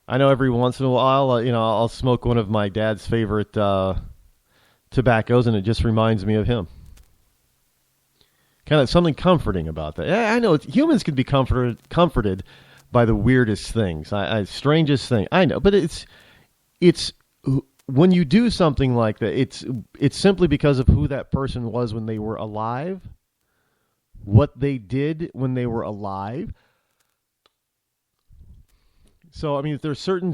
I know every once in a while, I'll smoke one of my dad's favorite tobaccos, and it just reminds me of him. Kind of something comforting about that. Yeah, I know humans can be comforted by the weirdest things, strangest thing. I know, but it's when you do something like that, it's simply because of who that person was when they were alive, what they did when they were alive. So, I mean, if there's certain,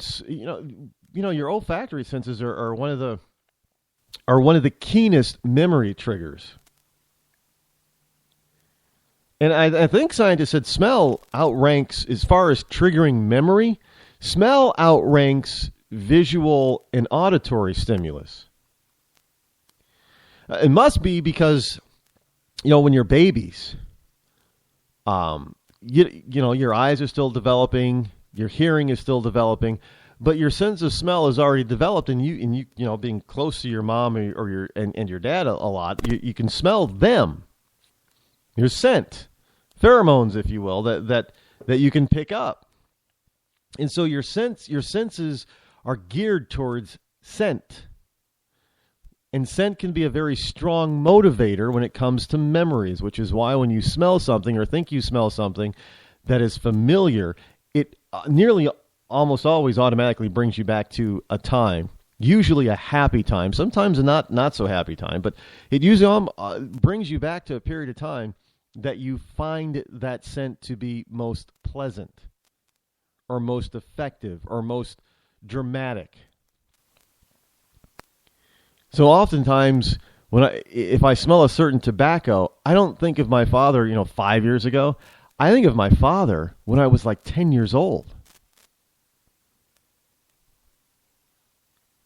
your olfactory senses are one of the keenest memory triggers. And I think scientists said smell outranks, as far as triggering memory, smell outranks visual and auditory stimulus. It must be because, when you're babies, your eyes are still developing, your hearing is still developing, but your sense of smell is already developed, and you being close to your mom or your dad a lot, you can smell them. Your scent, pheromones, if you will, that you can pick up. And so your senses are geared towards scent. And scent can be a very strong motivator when it comes to memories, which is why when you smell something or think you smell something that is familiar, it nearly almost always automatically brings you back to a time, usually a happy time, sometimes a not so happy time, but it usually brings you back to a period of time that you find that scent to be most pleasant or most effective or most dramatic. So oftentimes if I smell a certain tobacco, I don't think of my father, 5 years ago. I think of my father when I was like 10 years old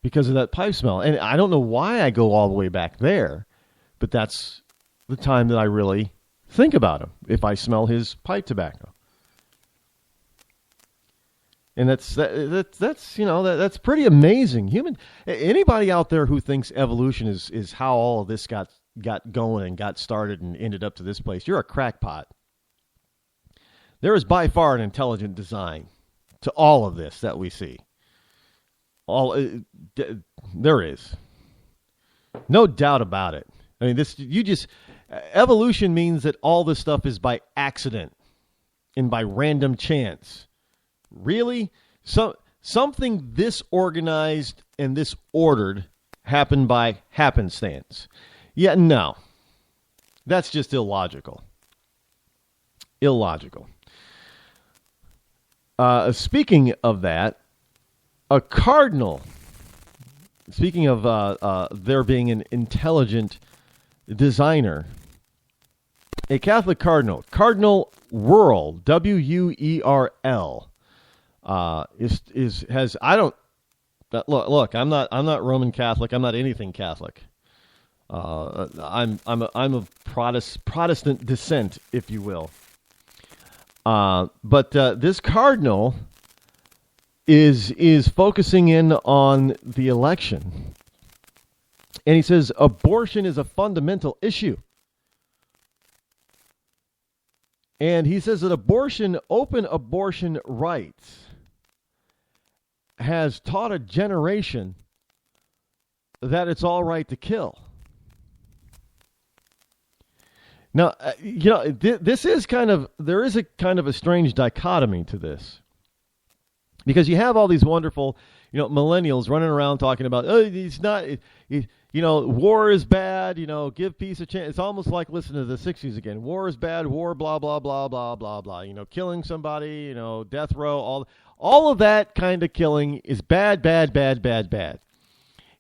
because of that pipe smell. And I don't know why I go all the way back there, but that's the time that I really think about him if I smell his pipe tobacco. And that's pretty amazing. Anybody out there who thinks evolution is how all of this got going and got started and ended up to this place, you're a crackpot. There is by far an intelligent design to all of this that we see. There is. No doubt about it. I mean, evolution means that all this stuff is by accident and by random chance. Really? Something this organized and this ordered happened by happenstance. Yeah, no. That's just illogical. Illogical. Speaking of that, a cardinal, speaking of there being an intelligent designer, a Catholic cardinal, Cardinal Wuerl, Wuerl, look, I'm not Roman Catholic. I'm not anything Catholic. I'm of Protestant descent, if you will. But this cardinal is focusing in on the election, and he says abortion is a fundamental issue. And he says that open abortion rights has taught a generation that it's all right to kill. Now, this is there is a kind of a strange dichotomy to this. Because you have all these wonderful, millennials running around talking about, war is bad, give peace a chance. It's almost like listening to the 60s again. War is bad, war, blah, blah, blah, blah, blah, blah. Killing somebody, death row, all of that kind of killing is bad, bad, bad, bad, bad.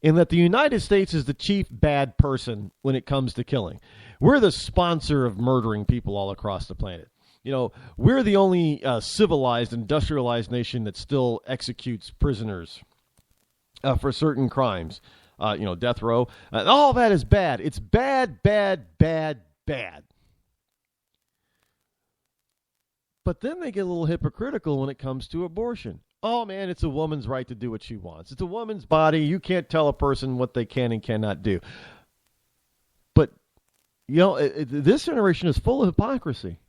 And that the United States is the chief bad person when it comes to killing. We're the sponsor of murdering people all across the planet. We're the only civilized, industrialized nation that still executes prisoners for certain crimes. Death row. All that is bad. It's bad, bad, bad, bad. But then they get a little hypocritical when it comes to abortion. Oh, man, it's a woman's right to do what she wants. It's a woman's body. You can't tell a person what they can and cannot do. But, this generation is full of hypocrisy.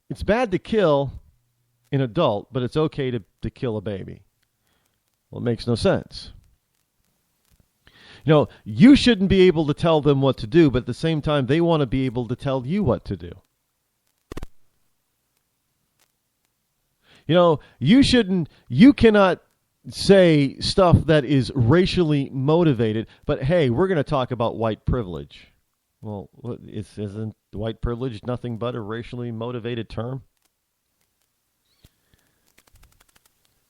It's bad to kill, an adult, but it's okay to kill a baby. Well, it makes no sense. You shouldn't be able to tell them what to do, but at the same time, they want to be able to tell you what to do. You cannot say stuff that is racially motivated, but hey, we're going to talk about white privilege. Well, isn't white privilege nothing but a racially motivated term?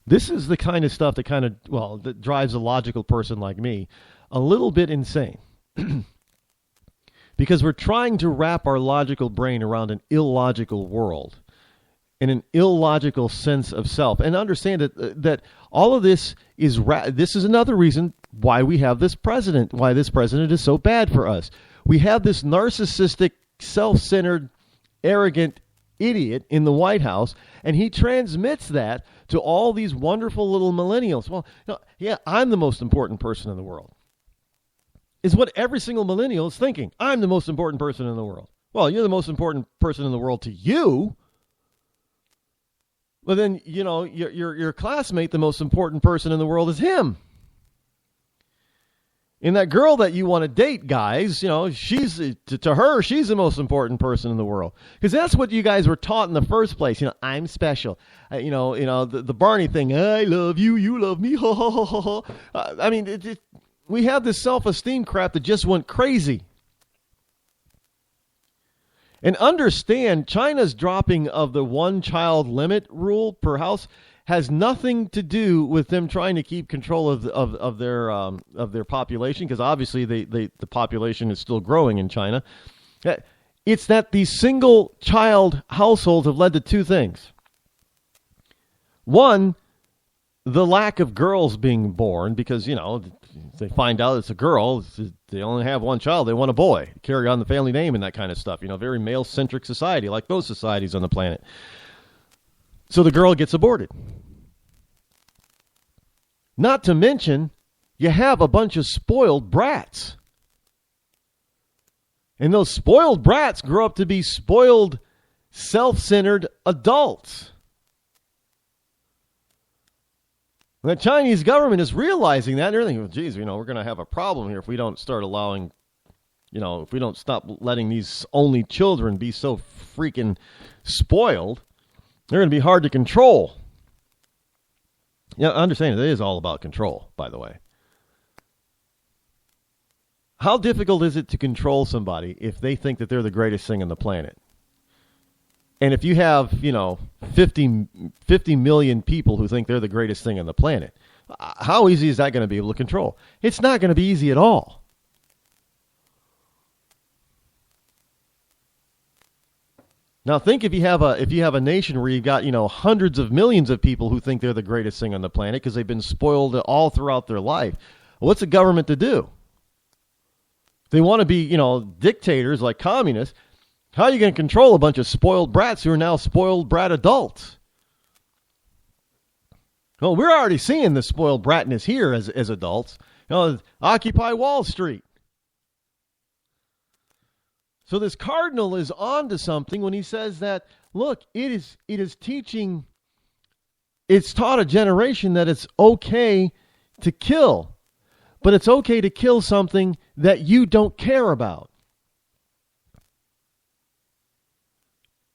This is the kind of stuff that drives a logical person like me a little bit insane. Because we're trying to wrap our logical brain around an illogical world and an illogical sense of self, and understand that all of this is this is another reason why we have this president, why this president is so bad for us. We have this narcissistic, self-centered, arrogant idiot in the White House, and he transmits that to all these wonderful little millennials. Well, yeah, I'm the most important person in the world. Is what every single millennial is thinking. I'm the most important person in the world. Well, you're the most important person in the world to you. Well, then, your classmate, the most important person in the world is him. And that girl that you want to date, guys, she's to her, she's the most important person in the world. Because that's what you guys were taught in the first place. I'm special. The Barney thing, I love you, you love me. We have this self-esteem crap that just went crazy. And understand, China's dropping of the one-child limit rule per house has nothing to do with them trying to keep control of their population, because obviously the population is still growing in China. It's that these single-child households have led to two things. One, the lack of girls being born, because, they find out it's a girl, they only have one child, they want a boy, carry on the family name and that kind of stuff. Very male-centric society, like most societies on the planet. So the girl gets aborted. Not to mention, you have a bunch of spoiled brats. And those spoiled brats grow up to be spoiled, self-centered adults. And the Chinese government is realizing that. And they're thinking, well, geez, we're going to have a problem here if we don't start allowing, if we don't stop letting these only children be so freaking spoiled. They're going to be hard to control. Understand it is all about control, by the way. How difficult is it to control somebody if they think that they're the greatest thing on the planet? And if you have, 50 million people who think they're the greatest thing on the planet, how easy is that going to be able to control? It's not going to be easy at all. Now think if you have a nation where you've got, hundreds of millions of people who think they're the greatest thing on the planet because they've been spoiled all throughout their life. What's a government to do? If they want to be, dictators like communists, how are you going to control a bunch of spoiled brats who are now spoiled brat adults? Well, we're already seeing the spoiled bratness here as adults. Occupy Wall Street. So this cardinal is on to something when he says that, look, it is teaching, it's taught a generation that it's okay to kill, but it's okay to kill something that you don't care about.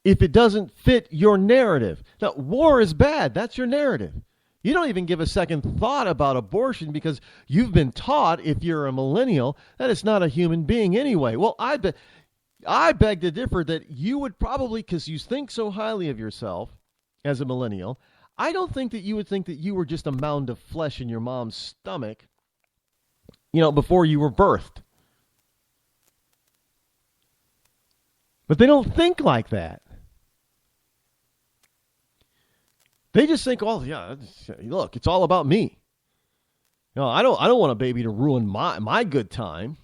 If it doesn't fit your narrative. Now, war is bad. That's your narrative. You don't even give a second thought about abortion because you've been taught, if you're a millennial, that it's not a human being anyway. Well, I beg to differ that you would probably, because you think so highly of yourself as a millennial, I don't think that you would think that you were just a mound of flesh in your mom's stomach, before you were birthed. But they don't think like that. They just think, oh, yeah, look, it's all about me. I don't want a baby to ruin my good time.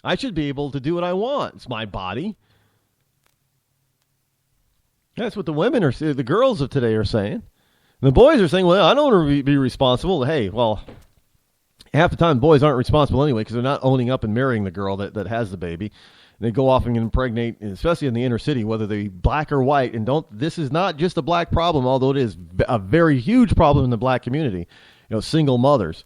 I should be able to do what I want. It's my body. That's what the women the girls of today are saying. And the boys are saying, well, I don't want to be responsible. Hey, well, half the time boys aren't responsible anyway because they're not owning up and marrying the girl that has the baby. They go off and impregnate, especially in the inner city, whether they be black or white. And this is not just a black problem, although it is a very huge problem in the black community. Single mothers.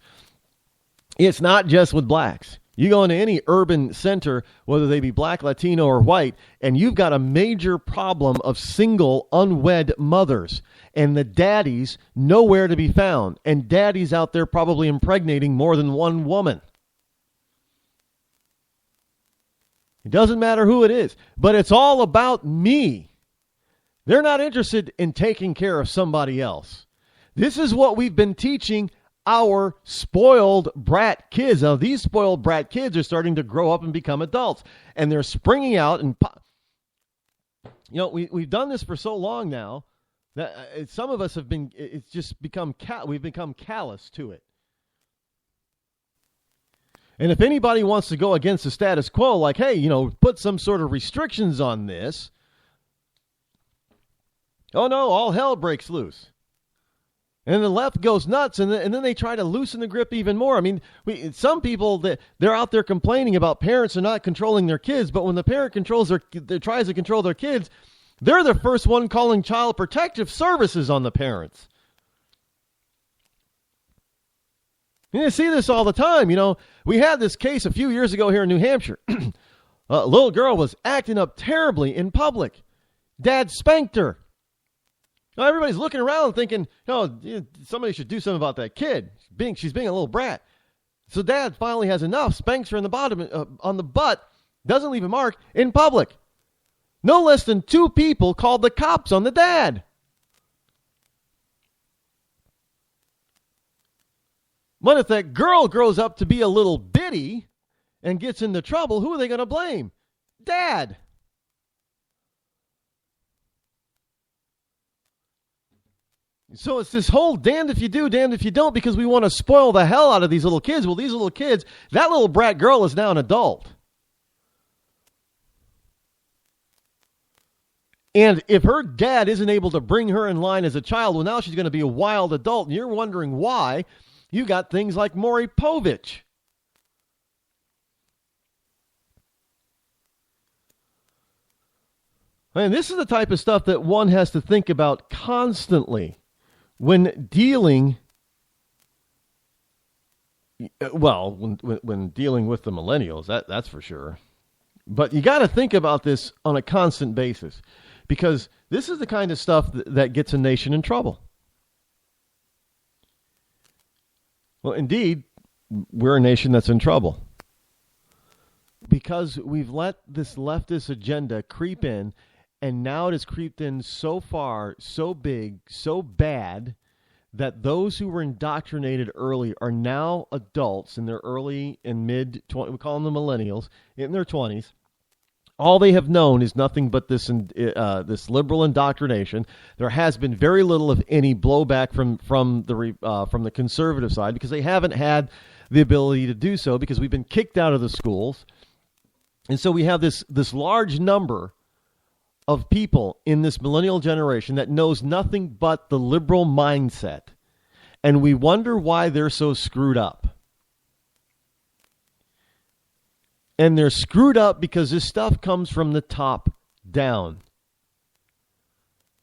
It's not just with blacks. You go into any urban center, whether they be black, Latino, or white, and you've got a major problem of single, unwed mothers. And the daddies nowhere to be found. And daddies out there probably impregnating more than one woman. It doesn't matter who it is, but it's all about me. They're not interested in taking care of somebody else. This is what we've been teaching our spoiled brat kids. Now, these spoiled brat kids are starting to grow up and become adults, and they're springing out. And we've done this for so long now that some of us have been. It's just become we've become callous to it. And if anybody wants to go against the status quo, like, hey, put some sort of restrictions on this, oh no, all hell breaks loose. And the left goes nuts, and then they try to loosen the grip even more. I mean, some people, they're out there complaining about parents are not controlling their kids, but when the parent tries to control their kids, they're the first one calling child protective services on the parents. You see this all the time. We had this case a few years ago here in New Hampshire. A little girl was acting up terribly in public. Dad spanked her. Now everybody's looking around thinking, somebody should do something about that kid. She's being a little brat. So dad finally has enough, spanks her in the bottom, on the butt, doesn't leave a mark in public. No less than 2 people called the cops on the dad. But if that girl grows up to be a little bitty and gets into trouble, who are they going to blame? Dad. So it's this whole damned if you do, damned if you don't, because we want to spoil the hell out of these little kids. Well, these little kids, that little brat girl is now an adult. And if her dad isn't able to bring her in line as a child, well, now she's going to be a wild adult. And you're wondering why. You got things like Maury Povich. And this is the type of stuff that one has to think about constantly when dealing, when dealing with the millennials, that's for sure. But you got to think about this on a constant basis, because this is the kind of stuff that gets a nation in trouble. Well, indeed, we're a nation that's in trouble because we've let this leftist agenda creep in, and now it has creeped in so far, so big, so bad, that those who were indoctrinated early are now adults in their early and mid-20s, we call them the millennials, in their 20s. All they have known is nothing but this liberal indoctrination. There has been very little, if any, blowback from the conservative side, because they haven't had the ability to do so, because we've been kicked out of the schools, and so we have this large number of people in this millennial generation that knows nothing but the liberal mindset, and we wonder why they're so screwed up. And they're screwed up because this stuff comes from the top down.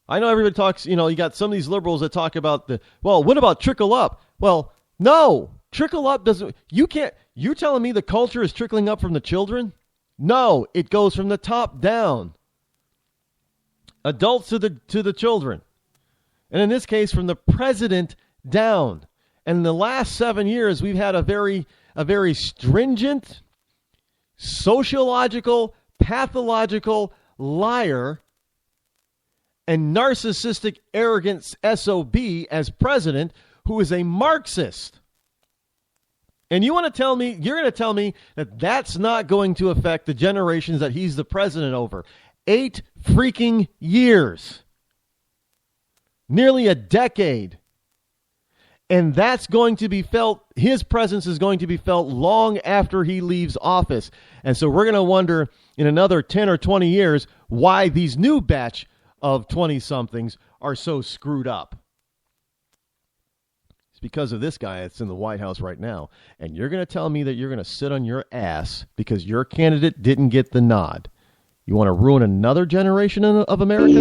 I know everybody talks, you got some of these liberals that talk about what about trickle up? Well, no, trickle up doesn't, you're telling me the culture is trickling up from the children? No, it goes from the top down. Adults to the children. And in this case, from the president down. And in the last 7 years, we've had a very stringent, sociological, pathological liar and narcissistic, arrogant SOB as president, who is a Marxist. And you're going to tell me that that's not going to affect the generations that he's the president over. 8 freaking years. Nearly a decade. And that's going to be felt, his presence is going to be felt long after he leaves office. And so we're going to wonder in another 10 or 20 years why these new batch of 20-somethings are so screwed up. It's because of this guy that's in the White House right now. And you're going to tell me that you're going to sit on your ass because your candidate didn't get the nod. You want to ruin another generation of America?